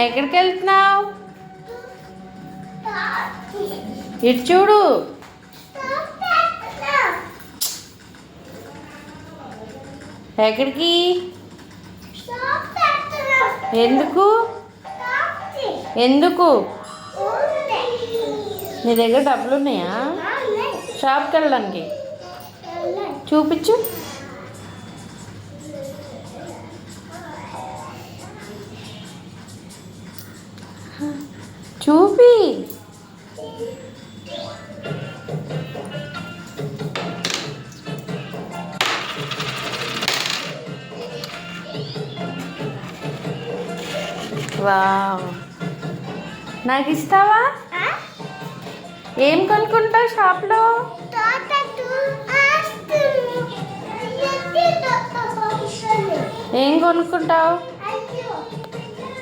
ఎక్కడికి వెళ్తున్నావు? ఇటు చూడు. ఎక్కడికి? ఎందుకు ఎందుకు? నీ దగ్గర డబ్బులు ఉన్నాయా షాప్కి వెళ్ళడానికి? చూపించు. చూపి. వావ్, నాకు ఇస్తావా? ఏం కొనుక్కుంటావు షాప్లో? ఏం కొనుక్కుంటావు?